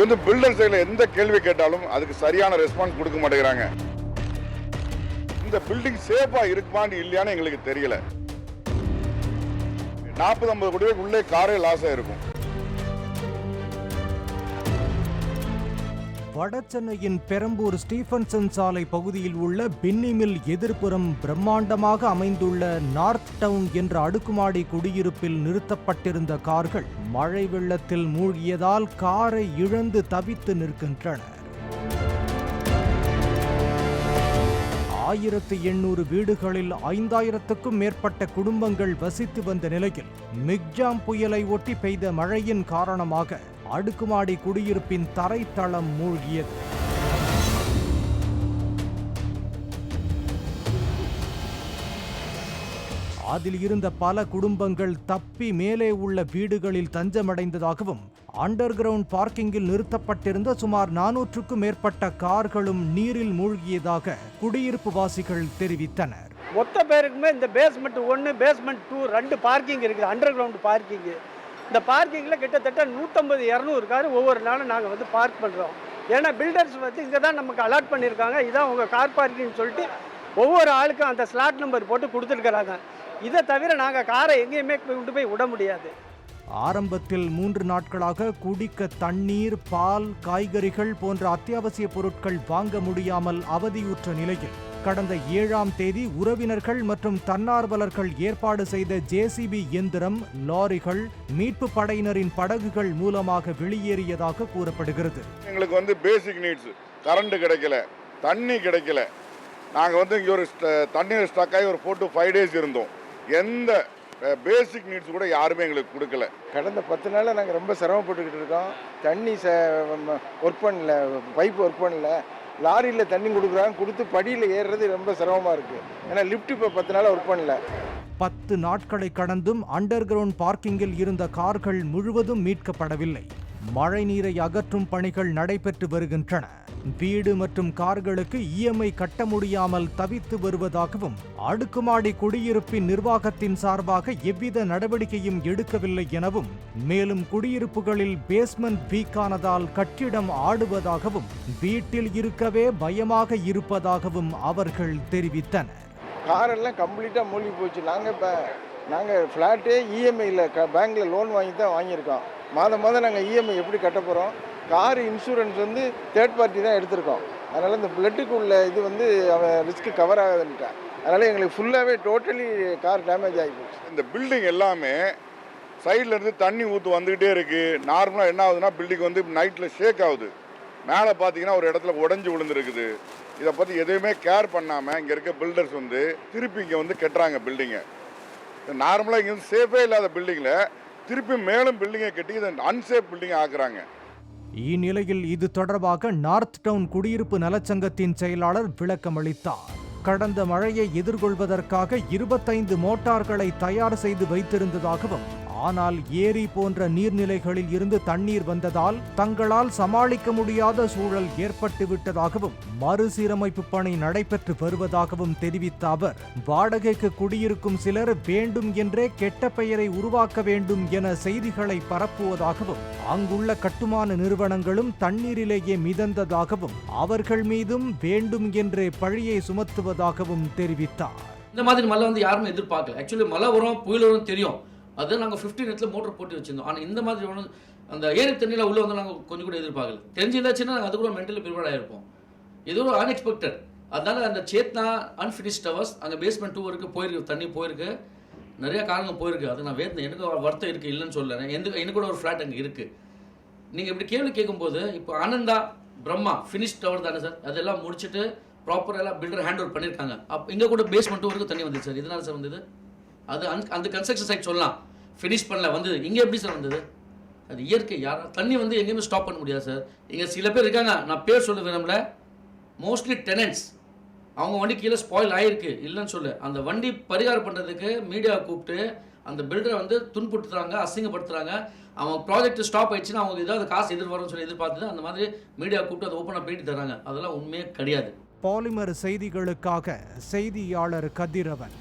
வந்து பில்டர் சைடில் எந்த கேள்வி கேட்டாலும் அதுக்கு சரியான ரெஸ்பான்ஸ் கொடுக்க மாட்டேங்கிறாங்க. இந்த பில்டிங் சேஃபா இருக்குமான்னு இல்லையான்னு எங்களுக்கு தெரியல. 40-50 கோடி உள்ளே காரே லாஸ் ஆயிருக்கும். வடசென்னையின் பெரம்பூர் ஸ்டீபன்சன் சாலை பகுதியில் உள்ள பின்னி மில் எதிர்ப்புறம் பிரம்மாண்டமாக அமைந்துள்ள நார்த் டவுன் என்ற அடுக்குமாடி குடியிருப்பில் நிறுத்தப்பட்டிருந்த கார்கள் மழை வெள்ளத்தில் மூழ்கியதால் காரை இழந்து தவித்து நிற்கின்றன. 1800 வீடுகளில் 5000க்கும் மேற்பட்ட குடும்பங்கள் வசித்து வந்த நிலையில் மிக்ஜாம் புயலை ஒட்டி பெய்த மழையின் காரணமாக அடுக்குமாடி குடியிருப்பின் தரைத்தளம் மூழ்கியது. அதில் இருந்த பல குடும்பங்கள் தப்பி மேலே உள்ள வீடுகளில் தஞ்சமடைந்ததாகவும் அண்டர் கிரவுண்ட் பார்க்கிங்கில் நிறுத்தப்பட்டிருந்த சுமார் 400க்கும் மேற்பட்ட கார்களும் நீரில் மூழ்கியதாக குடியிருப்பு வாசிகள் தெரிவித்தனர். மொத்த பேருக்குமே இந்த பேஸ்மெண்ட் 1 பேஸ்மெண்ட் 2 2 பார்க்கிங் இருக்குது, அண்டர் கிரவுண்ட் பார்க்கிங். இந்த பார்க்கிங்கில் கிட்டத்தட்ட 150-200 கார் ஒவ்வொரு நாளும் நாங்கள் வந்து பார்க் பண்ணுறோம். ஏன்னா பில்டர்ஸ் வந்து இங்கே தான் நமக்கு அலாட் பண்ணியிருக்காங்க, இதான் உங்கள் கார் பார்க்கிங்னு சொல்லிட்டு ஒவ்வொரு ஆளுக்கும் அந்த ஸ்லாட் நம்பர் போட்டு கொடுத்துருக்குறாங்க. இதை தவிர நாங்கள் காரை எங்கேயுமே கொண்டு போய் விட முடியாது. ஆரம்பத்தில் 3 நாட்களாக குடிக்க தண்ணீர், பால், காய்கறிகள் போன்ற அத்தியாவசிய பொருட்கள் வாங்க முடியாமல் அவதியுற்ற நிலையில் கடந்த 7ஆம் தேதி உறவினர்கள் மற்றும் தன்னார்வலர்கள் ஏற்பாடு செய்த ஜேசிபி இயந்திரம், லாரிகள், மீட்பு படையினரின் படகுகள் மூலமாக வெளியேறியதாக கூறப்படுகிறது. எங்களுக்கு வந்து பேசிக் நீட்ஸ், கரண்ட் கிடைக்கல, தண்ணி கிடைக்கல. நாங்கள் வந்து இங்கே ஒரு தண்ணீர் ஸ்டாக் ஆகி ஒரு 4 to 5 days இருந்தோம். எந்த பேசிக் நீட்ஸ் கூட யாருமே எங்களுக்கு கொடுக்கல. கடந்த 10 நாளாக நாங்கள் ரொம்ப சிரமப்பட்டுக்கிட்டு இருக்கோம். தண்ணி ஒர்க் பண்ணல, பைப் ஒர்க் பண்ணல, லாரியில் தண்ணி கொடுக்குறாங்க, கொடுத்து படியில் ஏறுறது ரொம்ப சிரமமாக இருக்குது. ஏன்னா லிஃப்ட் இப்போ 10 நாளாக ஒர்க் பண்ணல. 10 நாட்களை கடந்தும் அண்டர் கிரவுண்ட் பார்க்கிங்கில் இருந்த கார்கள் முழுவதும் மீட்கப்படவில்லை. மழை நீரை அகற்றும் பணிகள் நடைபெற்று வருகின்றன. வீடு மற்றும் கார்களுக்கு இஎம்ஐ கட்ட முடியாமல் தவித்து வருவதாகவும் அடுக்குமாடி குடியிருப்பின் நிர்வாகத்தின் சார்பாக எவ்வித நடவடிக்கையும் எடுக்கவில்லை எனவும், மேலும் குடியிருப்புகளில் பேஸ்மெண்ட் வீக்கானதால் கட்டிடம் ஆடுவதாகவும் வீட்டில் இருக்கவே பயமாக இருப்பதாகவும் அவர்கள் தெரிவித்தனர். காரெல்லாம் கம்ப்ளீட்டாக மூழ்கி போச்சு. நாங்கள் ஃப்ளாட்டே இஎம்ஐயில் பேங்க்கில் லோன் வாங்கி தான் வாங்கியிருக்கோம். மாதம் நாங்கள் இஎம்ஐ எப்படி கட்ட போகிறோம்? கார் இன்சூரன்ஸ் வந்து தேர்ட் பார்ட்டி தான் எடுத்திருக்கோம். அதனால் இந்த பிளட்டுக்கு உள்ள இது வந்து அவன் ரிஸ்க்கு கவர் ஆகாதுன்ட்டான். அதனால் எங்களுக்கு ஃபுல்லாகவே டோட்டலி கார் டேமேஜ் ஆகி போச்சு. இந்த பில்டிங் எல்லாமே சைடில் இருந்து தண்ணி ஊற்று வந்துக்கிட்டே இருக்குது. நார்மலாக என்ன ஆகுதுன்னா பில்டிங் வந்து நைட்டில் ஷேக் ஆகுது. மேலே பார்த்தீங்கன்னா ஒரு இடத்துல உடஞ்சி விழுந்துருக்குது. இதை பற்றி எதுவுமே கேர் பண்ணாமல் இங்கே இருக்க பில்டர்ஸ் வந்து திருப்பி இங்கே வந்து கட்டுறாங்க பில்டிங்கை. நார்மலாக இங்கே வந்து சேஃபே இல்லாத பில்டிங்கில் திருப்பி மேலும் பில்டிங்கை கட்டி இதை அன்சேஃப் பில்டிங்கை ஆக்குறாங்க. இந்நிலையில் இது தொடர்பாக நார்த் டவுன் குடியிருப்பு நலச்சங்கத்தின் செயலாளர் விளக்கமளித்தார். கடந்த மழையை எதிர்கொள்வதற்காக 25 மோட்டார்களை தயார் செய்து வைத்திருந்ததாகவும், ஆனால் ஏரி போன்ற நீர்நிலைகளில் இருந்து தண்ணீர் வந்ததால் தங்களால் சமாளிக்க முடியாத சூழல் ஏற்பட்டுவிட்டதாகவும், மறுசீரமைப்பு பணி நடைபெற்று வருவதாகவும் தெரிவித்த அவர், வாடகைக்கு குடியிருக்கும் சிலர் வேண்டும் என்றே கெட்ட பெயரை உருவாக்க வேண்டும் என செய்திகளை பரப்புவதாகவும், அங்குள்ள கட்டுமான நிறுவனங்களும் தண்ணீரிலேயே மிதந்ததாகவும், அவர்கள் மீதும் வேண்டும் என்றே பழியை சுமத்துவதாகவும் தெரிவித்தார். இந்த மாதிரி மழை வந்து யாருமே எதிர்பார்க்கல. ஆக்சுவலி மழை வரும், புயல் வரும் தெரியும். அது நாங்கள் 15 இடத்துல மோட்டர் போட்டு வச்சிருந்தோம். ஆனால் இந்த மாதிரி ஒன்று அந்த ஏரி தண்ணியில் உள்ளே வந்து நாங்கள் கொஞ்சம் கூட எதிர்பார்க்கல. தெரிஞ்சிருந்தாச்சுன்னா நாங்கள் அது கூட மென்டலி ப்ரிப்பேர்ட் ஆகிருப்போம். இது ஒரு அன்எக்ஸ்பெக்டட். அதனால அந்த சேத்னா அன்ஃபினிஷ்ட் டவர்ஸ் அங்கே பேஸ்மெண்ட் 2 வரைக்கும் போயிருக்கு, தண்ணி போயிருக்கு, நிறைய காரணம் போயிருக்கு. அது நான் எனக்கு வருத்தம் இருக்குது, இல்லைன்னு சொல்லலை. எனக்கு கூட ஒரு ஃப்ளாட் அங்கே இருக்குது. நீங்கள் இப்படி கேள்வி கேட்கும்போது இப்போ ஆனந்தா பிரம்மா ஃபினிஷ் டவர் தானே சார், அதெல்லாம் முடிச்சுட்டு ப்ராப்பராக எல்லாம் பில்டர் ஹேண்ட் ஓவர் பண்ணியிருக்காங்க. அப்போ இங்கே கூட பேஸ்மெண்ட் 2 வரைக்கும் தண்ணி வந்துச்சு சார். இதனால சார் வந்தது அது அந்த கன்ஸ்ட்ரக்ஷன் சைட் சொல்லலாம் ஃபினிஷ் பண்ணல வந்தது. இங்கே எப்படி சார் வந்தது? அது இயற்கை. தண்ணி வந்து எங்கேயுமே ஸ்டாப் பண்ண முடியாது சார். இங்கே சில பேர் இருக்காங்க, நான் பேர் சொல்ல விரும்பல, மோஸ்ட்லி டெனன்ட்ஸ், அவங்க வண்டி கீழே ஸ்பாயில் ஆகிருக்கு, இல்லைன்னு சொல்லு. அந்த வண்டி பரிகாரம் பண்ணுறதுக்கு மீடியா கூப்பிட்டு அந்த பில்டரை வந்து துன்புறுத்துறாங்க, அசிங்கப்படுத்துறாங்க. அவங்க ப்ராஜெக்ட் ஸ்டாப் ஆயிடுச்சுன்னா அவங்க ஏதாவது காசு எதிர்வரும்னு சொல்லி எதிர்பார்த்து அந்த மாதிரி மீடியா கூப்பிட்டு அதை ஓப்பனாக பேட்டி தராங்க. அதெல்லாம் உண்மையே கிடையாது. பாலிமர் செய்திகளுக்காக செய்தியாளர் கதிரவன்.